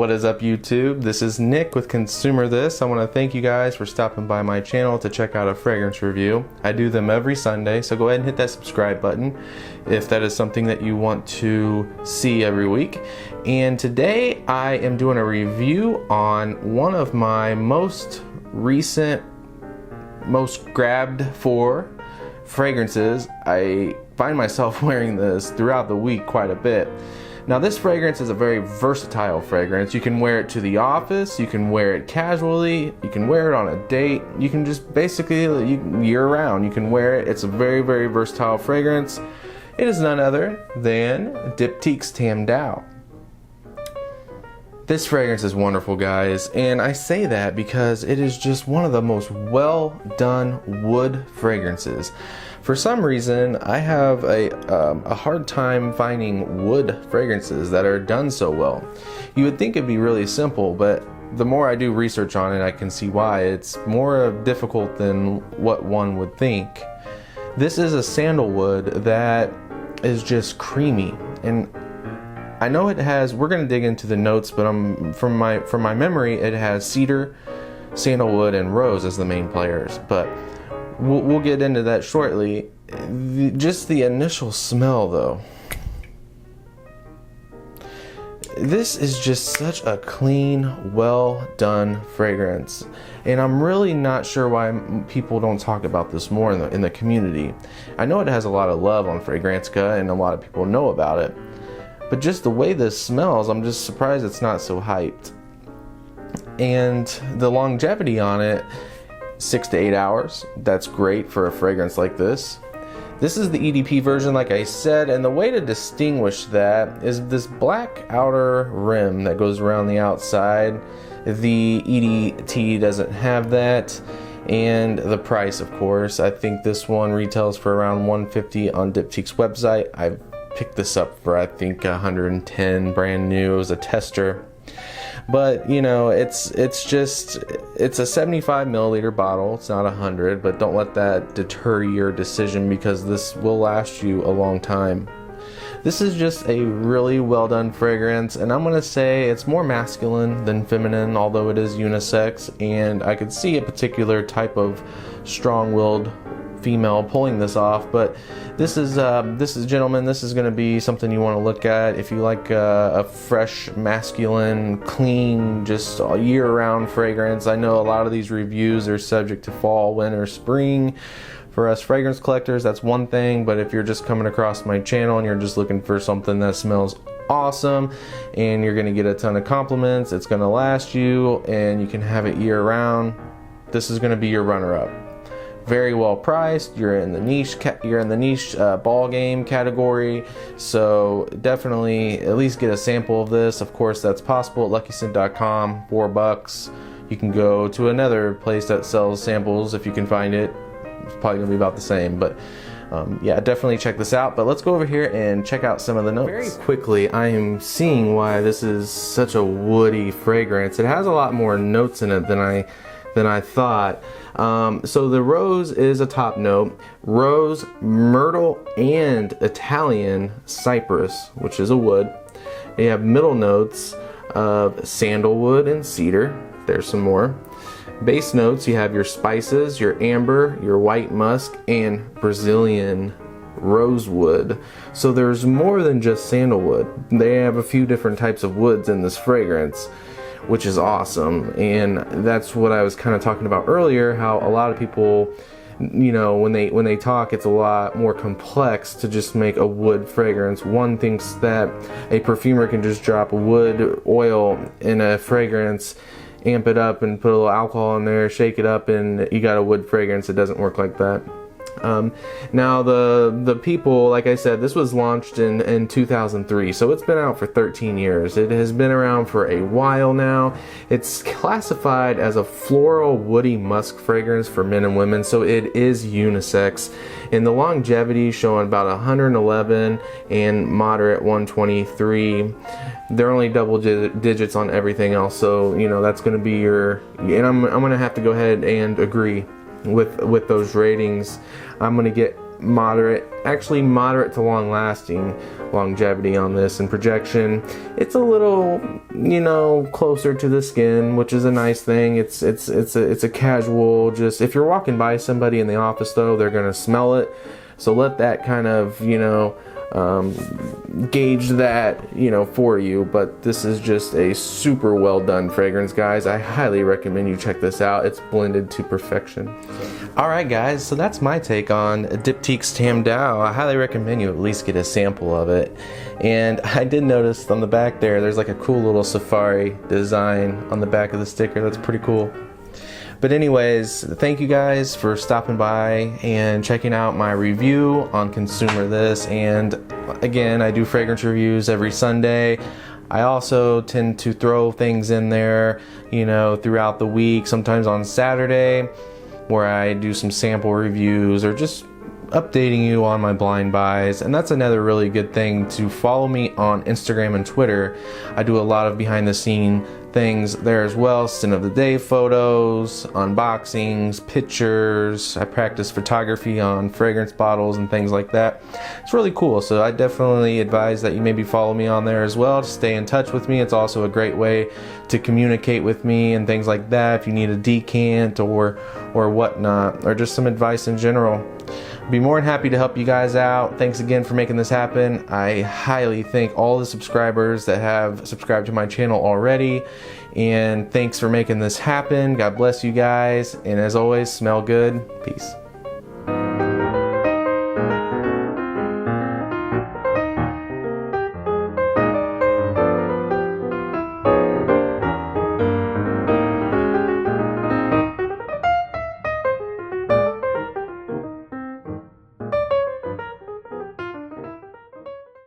What is up, YouTube? This is Nick with Consumer This. I want to thank you guys for stopping by my channel to check out a fragrance review. I do them every Sunday, so go ahead and hit that subscribe button if that is something that you want to see every week. And today I am doing a review on one of my most recent, most grabbed for fragrances. I find myself wearing this throughout the week quite a bit. Now, this fragrance is a very versatile fragrance. You can wear it to the office, you can wear it casually, you can wear it on a date, you can just basically, year round, you can wear it. It's a very, very versatile fragrance. It is none other than Diptyque's Tam Dao. This fragrance is wonderful, guys, and I say that because it is just one of the most well done wood fragrances. For some reason, I have a hard time finding wood fragrances that are done so well. You would think it'd be really simple, but the more I do research on it, I can see why. It's more difficult than what one would think. This is a sandalwood that is just creamy, and I know it has, we're gonna dig into the notes, but from my memory, it has cedar, sandalwood, and rose as the main players, but we'll get into that shortly. Just the initial smell, though. This is just such a clean, well done fragrance, and I'm really not sure why people don't talk about this more in the community. I know it has a lot of love on Fragrantica, and a lot of people know about it. But just the way this smells, I'm just surprised it's not so hyped. And the longevity on it, 6 to 8 hours. That's great for a fragrance like this. This is the EDP version, like I said, and the way to distinguish that is this black outer rim that goes around the outside. The EDT doesn't have that. And the price, of course. I think this one retails for around $150 on Diptyque's website. I've picked this up for I think $110 brand new. It was a tester, but you know, it's a 75 milliliter bottle. It's not 100, but don't let that deter your decision, because this will last you a long time. This is just a really well done fragrance, and I'm gonna say it's more masculine than feminine, although it is unisex, and I could see a particular type of strong-willed female pulling this off. But this is gentlemen, this is going to be something you want to look at if you like a fresh, masculine, clean, just all year-round fragrance. I know a lot of these reviews are subject to fall, winter, spring. For us fragrance collectors, that's one thing, but if you're just coming across my channel and you're just looking for something that smells awesome and you're going to get a ton of compliments, it's going to last you, and you can have it year-round, this is going to be your runner-up. Very well priced. You're in the niche. Ball game category. So definitely at least get a sample of this. Of course, that's possible at LuckyScent.com. $4. You can go to another place that sells samples if you can find it. It's probably gonna be about the same, but yeah, definitely check this out. But let's go over here and check out some of the notes. Very quickly, I am seeing why this is such a woody fragrance. It has a lot more notes in it than I thought. So the rose is a top note. Rose, myrtle, and Italian cypress, which is a wood. You have middle notes of sandalwood and cedar. There's some more. Base notes, you have your spices, your amber, your white musk, and Brazilian rosewood. So there's more than just sandalwood. They have a few different types of woods in this fragrance, which is awesome. And that's what I was kind of talking about earlier, how a lot of people, you know, when they talk, it's a lot more complex to just make a wood fragrance. One thinks that a perfumer can just drop a wood oil in a fragrance, amp it up, and put a little alcohol in there, shake it up, and you got a wood fragrance. It doesn't work like that. Now the people, like I said, this was launched in 2003, so it's been out for 13 years. It has been around for a while now. It's classified as a floral woody musk fragrance for men and women, so it is unisex. And the longevity showing about 111 and moderate 123. They're only double digits on everything else, so you know that's going to be your, and I'm going to have to go ahead and agree with those ratings. I'm going to get moderate to long lasting longevity on this, and projection. It's a little, you know, closer to the skin, which is a nice thing. It's a casual, just if you're walking by somebody in the office though, they're gonna smell it. So let that kind of, you know, gauge that, you know, for you. But this is just a super well done fragrance, guys. I highly recommend you check this out. It's blended to perfection. Alright guys, so that's my take on Diptyque's Tam Dao. I highly recommend you at least get a sample of it. And I did notice on the back there's like a cool little safari design on the back of the sticker. That's pretty cool. But anyways, thank you guys for stopping by and checking out my review on Consumer This. And again, I do fragrance reviews every Sunday. I also tend to throw things in there, you know, throughout the week, sometimes on Saturday, where I do some sample reviews or just updating you on my blind buys. And that's another really good thing, to follow me on Instagram and Twitter. I do a lot of behind the scene things there as well. Scent of the day photos, unboxings, pictures. I practice photography on fragrance bottles and things like that. It's really cool, so I definitely advise that you maybe follow me on there as well to stay in touch with me. It's also a great way to communicate with me and things like that if you need a decant or whatnot, or just some advice in general. Be more than happy to help you guys out. Thanks again for making this happen. I highly thank all the subscribers that have subscribed to my channel already, and thanks for making this happen. God bless you guys, and as always, smell good. Peace.